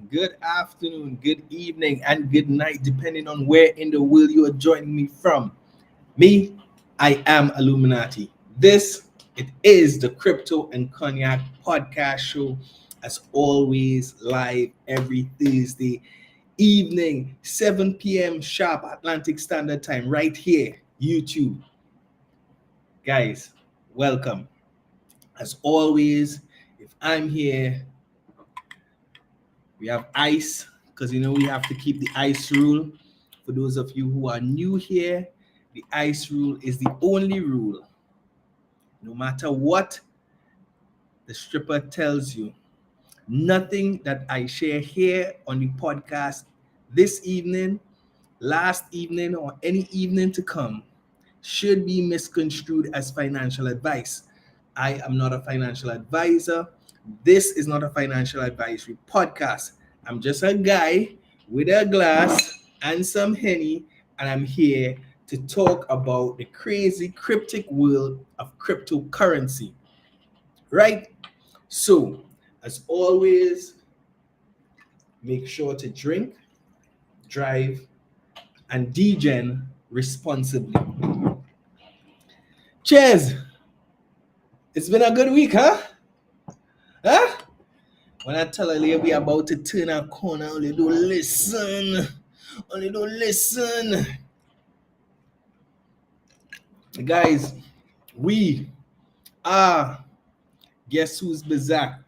Good afternoon, good evening, and good night, depending on where in the world you are joining me from. Me, I am 𝐿𝐉𝐼𝐍. It is the Crypto and Cognac podcast show, as always, live every Thursday evening, 7 p.m. sharp Atlantic Standard Time, right here, YouTube. Guys, welcome. As always, if I'm here, we have ICE, because we have to keep the ICE rule. For those of you who are new here, the ICE rule is the only rule. No matter what the stripper tells you, nothing that I share here on the podcast this evening, last evening, or any evening to come should be misconstrued as financial advice. I am not a financial advisor. This is not a financial advisory podcast. I'm just a guy with a glass and some Henny, and I'm here to talk about the crazy cryptic world of cryptocurrency. Right? So, as always, make sure to drink, drive, and degen responsibly. Cheers! It's been a good week, huh? Huh? When I tell you we about to turn a corner, only don't listen. Only don't listen. Guys, we are, guess who's back?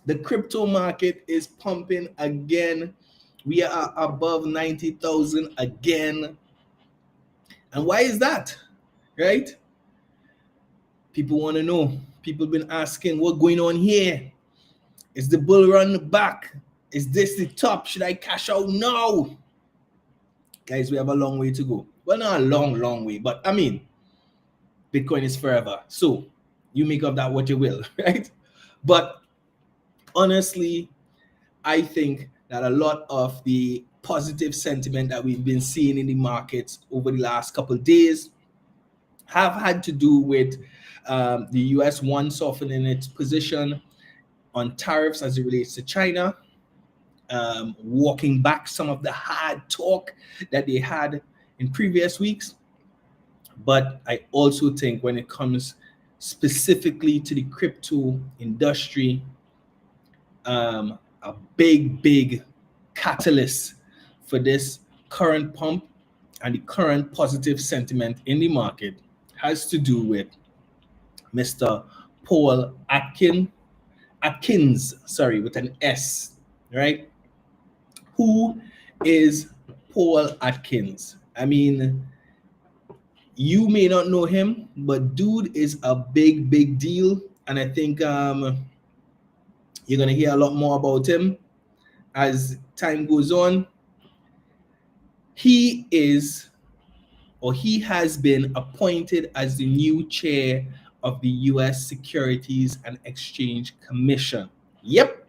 The crypto market is pumping again. We are above 90,000 again. And why is that? Right? People want to know. People been asking what's going on here. Is the bull run back? Is this the top? Should I cash out now? Guys, we have a long way to go. Well, not a long way, but I mean, Bitcoin is forever. So you make of that what you will, right? But honestly, I think that a lot of the positive sentiment that we've been seeing in the markets over the last couple of days have had to do with the US softening its position on tariffs as it relates to China, walking back some of the hard talk that they had in previous weeks. But I also think when it comes specifically to the crypto industry, a big catalyst for this current pump and the current positive sentiment in the market has to do with Mr. Paul Atkins, with an S, right? Who is Paul Atkins? I mean, you may not know him, but dude is a big deal. And I think you're going to hear a lot more about him as time goes on. He has been appointed as the new chair of the US Securities and Exchange Commission. Yep,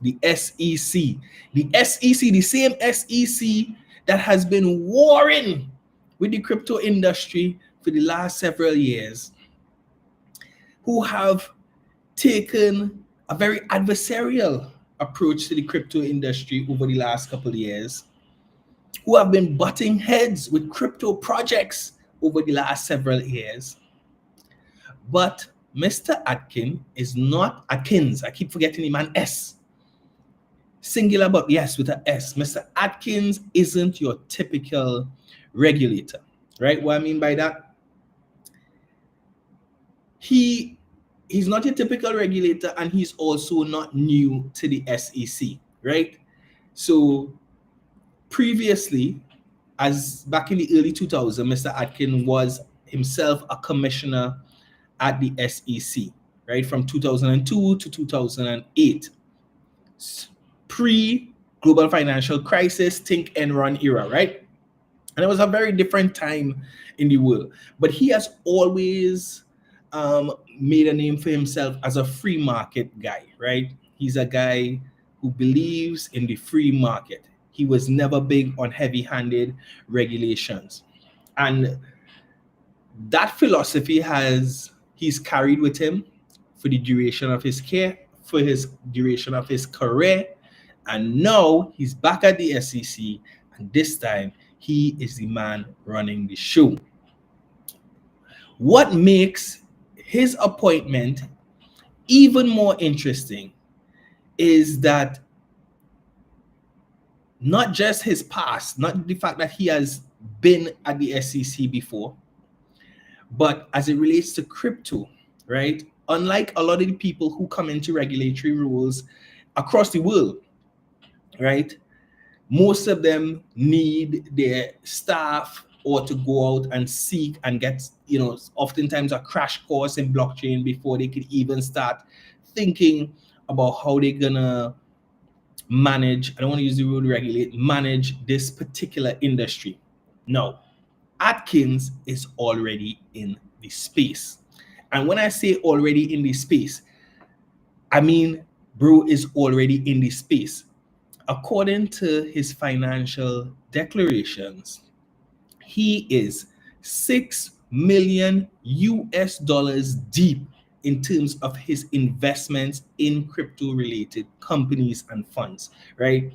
the SEC. The SEC, the same SEC that has been warring with the crypto industry for the last several years, who have taken a very adversarial approach to the crypto industry over the last couple of years, who have been butting heads with crypto projects over the last several years. But Mr. Atkins is not Atkins. I keep forgetting him, an S. Singular, but yes, with an S. Mr. Atkins isn't your typical regulator, right? What I mean by that? He's not your typical regulator, and he's also not new to the SEC, right? So previously, as back in the early 2000s, Mr. Atkins was himself a commissioner at the SEC, right? From 2002 to 2008. pre-global financial crisis, think Enron era, right? And it was a very different time in the world. But he has always made a name for himself as a free market guy, right? He's a guy who believes in the free market. He was never big on heavy-handed regulations. And that philosophy he's carried with him for the duration of his career. And now he's back at the SEC, and this time he is the man running the show. What makes his appointment even more interesting is that not just his past, not the fact that he has been at the SEC before, but as it relates to crypto, right? Unlike a lot of the people who come into regulatory roles across the world, right? Most of them need their staff or to go out and seek and get, oftentimes a crash course in blockchain before they could even start thinking about how they're gonna manage, I don't want to use the word regulate, manage this particular industry. No, Atkins is already in the space. And when I say already in the space, I mean, bro is already in the space. According to his financial declarations, he is $6 million deep in terms of his investments in crypto-related companies and funds, right?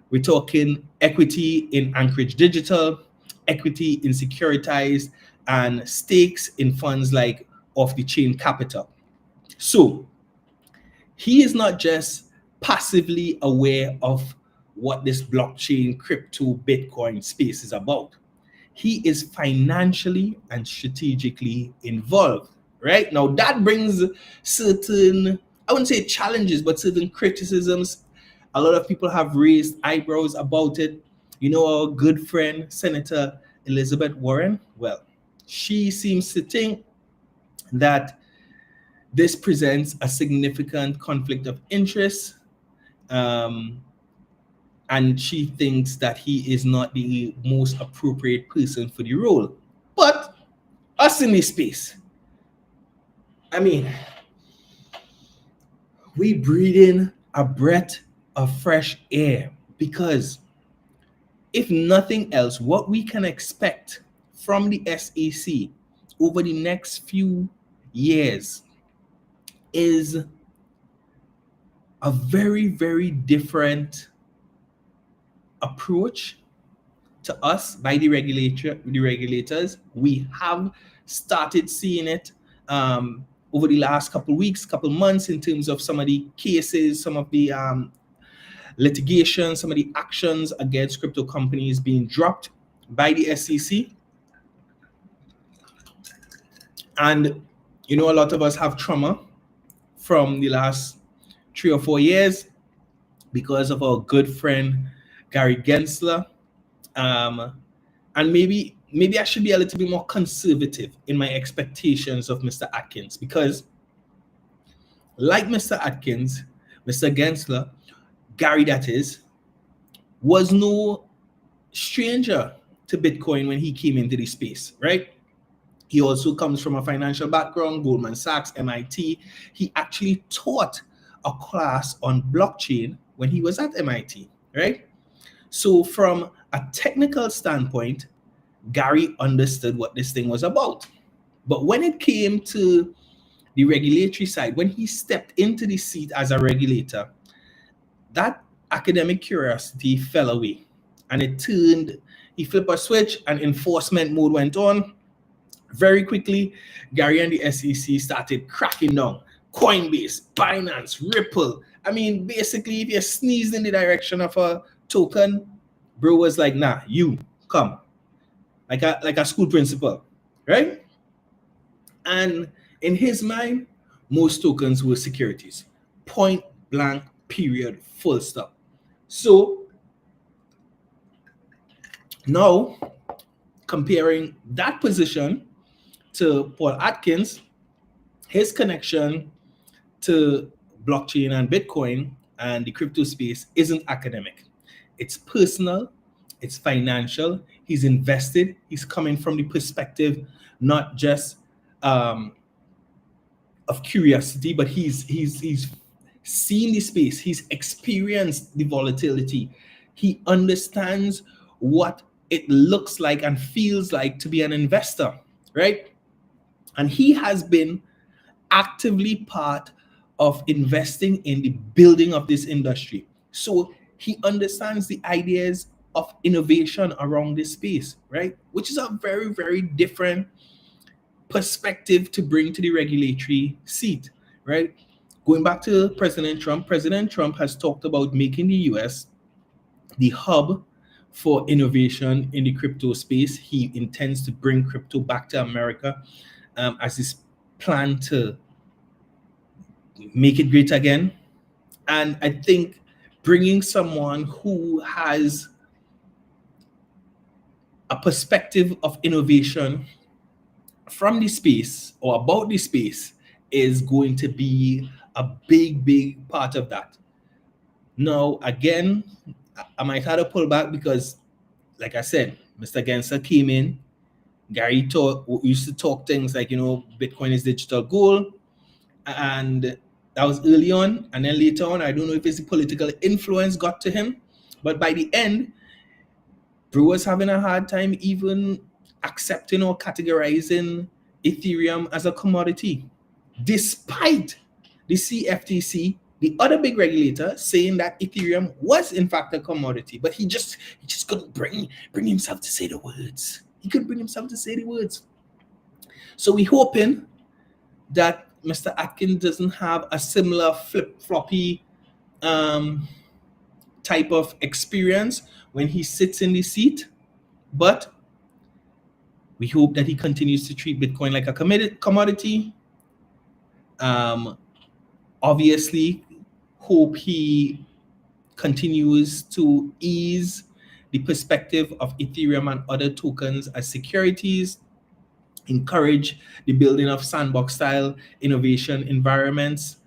We're talking equity in Anchorage Digital, equity in Securities, and stakes in funds like off-the-chain capital. So he is not just passively aware of what this blockchain, crypto, Bitcoin space is about. He is financially and strategically involved, right? Now that brings certain, I wouldn't say challenges, but certain criticisms. A lot of people have raised eyebrows about it. Our good friend, Senator Elizabeth Warren, well, she seems to think that this presents a significant conflict of interest. And she thinks that he is not the most appropriate person for the role. But us in this space, I mean, we breathe in a breath of fresh air, because if nothing else, what we can expect from the SEC over the next few years is a very, very different approach to us by the regulators. We have started seeing it over the last couple weeks, couple months, in terms of some of the cases, some of the litigation, some of the actions against crypto companies being dropped by the SEC. And a lot of us have trauma from the last 3 or 4 years because of our good friend Gary Gensler. And maybe I should be a little bit more conservative in my expectations of Mr. Atkins, because like Mr. Atkins, Mr. Gensler, Gary that is, was no stranger to Bitcoin when he came into the space, right? He also comes from a financial background, Goldman Sachs, MIT. He actually taught a class on blockchain when he was at MIT, right? So from a technical standpoint, Gary understood what this thing was about. But when it came to the regulatory side, when he stepped into the seat as a regulator, that academic curiosity fell away, and he flipped a switch and enforcement mode went on. Very quickly, Gary and the SEC started cracking down. Coinbase, Binance, Ripple. I mean, basically, if you sneezed in the direction of a token, bro was like, nah, you come. Like a school principal, right? And in his mind, most tokens were securities. Point blank, period, full stop. So now, comparing that position to Paul Atkins, his connection to blockchain and Bitcoin, and the crypto space isn't academic. It's personal, it's financial. He's invested. He's coming from the perspective not just of curiosity, but he's seen the space. He's experienced the volatility. He understands what it looks like and feels like to be an investor, right? And he has been actively part of investing in the building of this industry. So he understands the ideas of innovation around this space, right? Which is a very, very different perspective to bring to the regulatory seat, right? Going back to President Trump has talked about making the US the hub for innovation in the crypto space. He intends to bring crypto back to America as his plan to make it great again. And I think bringing someone who has a perspective of innovation from the space or about the space is going to be a big, big part of that. Now, again, I might have to pull back because, like I said, Mr. Gensler came in. Gary used to talk things like, Bitcoin is digital gold. And that was early on. And then later on, I don't know if it's the political influence got to him. But by the end, Bro was having a hard time even accepting or categorizing Ethereum as a commodity, despite the CFTC, the other big regulator, saying that Ethereum was in fact a commodity, but he just couldn't bring himself to say the words. He couldn't bring himself to say the words. So we're hoping that Mr. Atkins doesn't have a similar flip-floppy type of experience when he sits in the seat, but we hope that he continues to treat Bitcoin like a commodity. Obviously, hope he continues to ease the perspective of Ethereum and other tokens as securities, encourage the building of sandbox-style innovation environments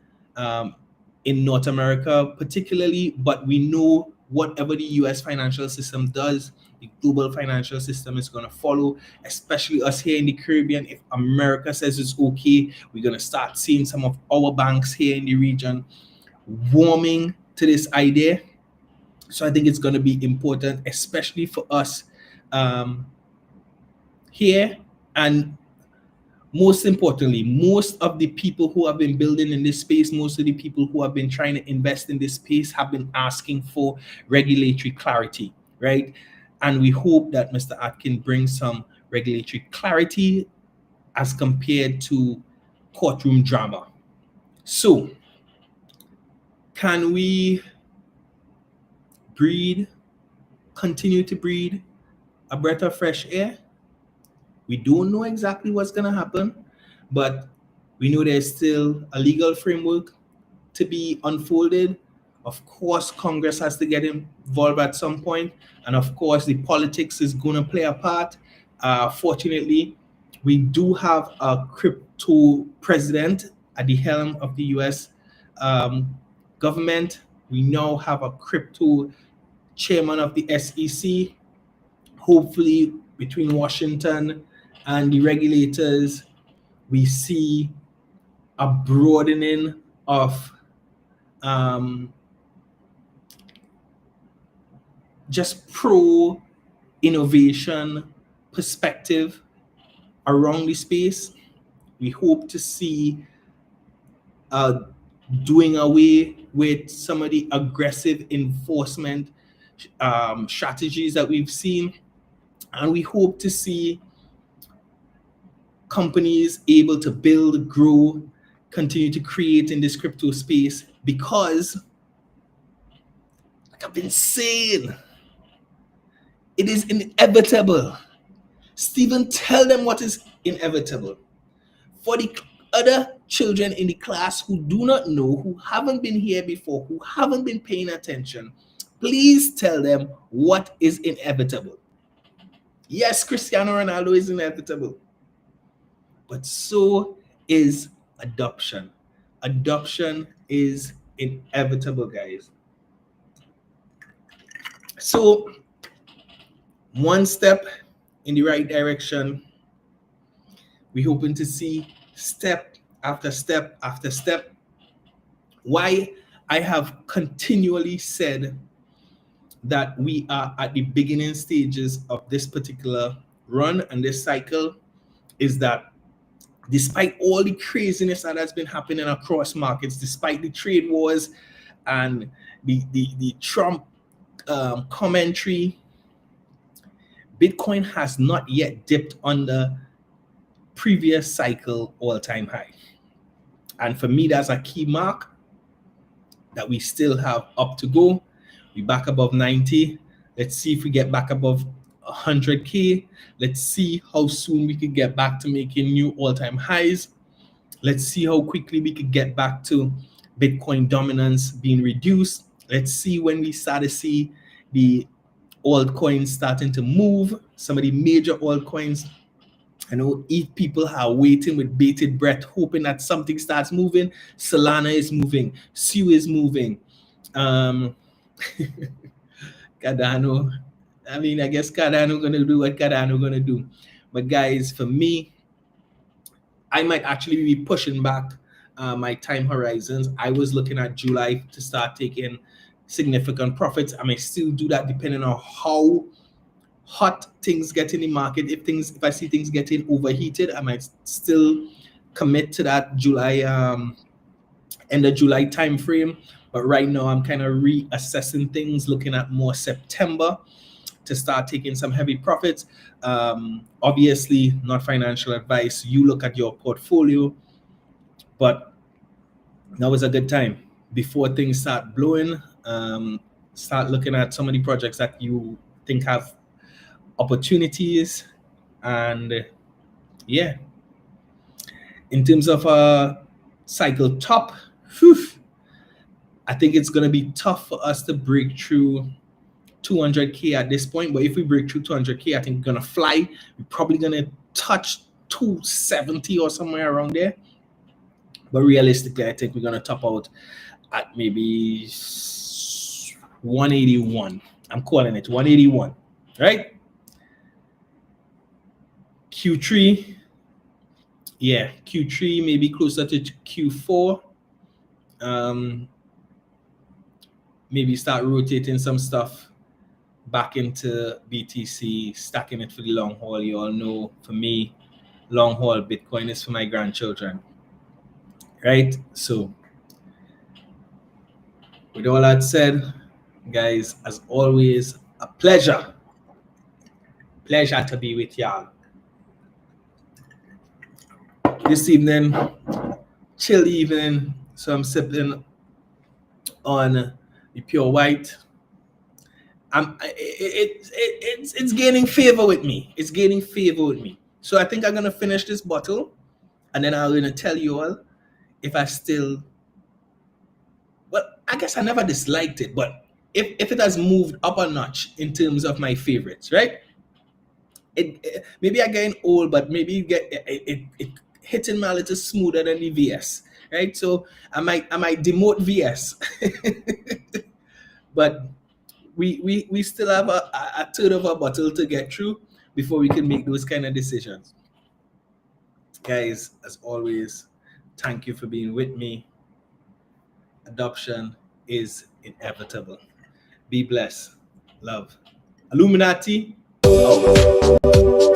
in North America particularly, but we know whatever the US financial system does, the global financial system is going to follow, especially us here in the Caribbean. If America says it's okay, we're going to start seeing some of our banks here in the region warming to this idea. So I think it's going to be important, especially for us here. And most importantly, most of the people who have been building in this space, most of the people who have been trying to invest in this space have been asking for regulatory clarity, right? And we hope that Mr. Atkins brings some regulatory clarity as compared to courtroom drama. So, can we continue to breathe a breath of fresh air? We don't know exactly what's going to happen, but we know there's still a legal framework to be unfolded. Of course, Congress has to get involved at some point, and of course, the politics is going to play a part. Fortunately, we do have a crypto president at the helm of the US government. We now have a crypto chairman of the SEC. Hopefully, between Washington and the regulators, we see a broadening of just pro-innovation perspective around the space. We hope to see doing away with some of the aggressive enforcement strategies that we've seen. And we hope to see companies able to build, grow, continue to create in this crypto space, because, like I've been saying, it is inevitable. Stephen, tell them what is inevitable. For the other children in the class who do not know, who haven't been here before, who haven't been paying attention, please tell them what is inevitable. Yes, Cristiano Ronaldo is inevitable, but so is adoption. Adoption is inevitable, guys. So one step in the right direction. We're hoping to see step after step after step. Why I have continually said that we are at the beginning stages of this particular run and this cycle is that despite all the craziness that has been happening across markets, despite the trade wars and the Trump commentary, Bitcoin has not yet dipped under previous cycle all-time high. And for me, that's a key mark that we still have up to go. We back above 90. Let's see if we get back above 100K. Let's see how soon we could get back to making new all-time highs. Let's see how quickly we could get back to Bitcoin dominance being reduced. Let's see when we start to see the altcoins starting to move. Some of the major altcoins. I know if people are waiting with bated breath, hoping that something starts moving. Solana is moving. SU is moving. Cardano. I mean, I guess Cardano gonna do what Cardano gonna do. But guys, for me, I might actually be pushing back my time horizons. I was looking at July to start taking significant profits. I may still do that depending on how hot things get in the market. If I see things getting overheated, I might still commit to that July end of July time frame. But right now I'm kind of reassessing things, looking at more September to start taking some heavy profits. Obviously not financial advice. You look at your portfolio, but now is a good time before things start blowing. Start looking at some of the projects that you think have opportunities. And yeah, in terms of a cycle top, I think it's going to be tough for us to break through 200K at this point. But if we break through 200K, I think we're going to fly. We're probably going to touch 270 or somewhere around there. But realistically, I think we're going to top out at maybe 181. I'm calling it 181, right? Q3, yeah, Q3 maybe closer to Q4. Maybe start rotating some stuff back into BTC, stacking it for the long haul. You all know, for me, long haul Bitcoin is for my grandchildren, right? So with all that said, guys, as always, a pleasure to be with y'all. This evening, chill evening, so I'm sipping on the pure white. It's gaining favor with me. It's gaining favor with me. So I think I'm gonna finish this bottle, and then I'm gonna tell you all if I still. Well, I guess I never disliked it, but if it has moved up a notch in terms of my favorites, right? Maybe I'm getting old, but maybe it hitting me a little smoother than the VS, right? So I might demote VS, but we still have a third of a bottle to get through before we can make those kind of decisions. Guys, as always, thank you for being with me. Adoption is inevitable. Be blessed. Love. 𝐿𝐿uminati. Out.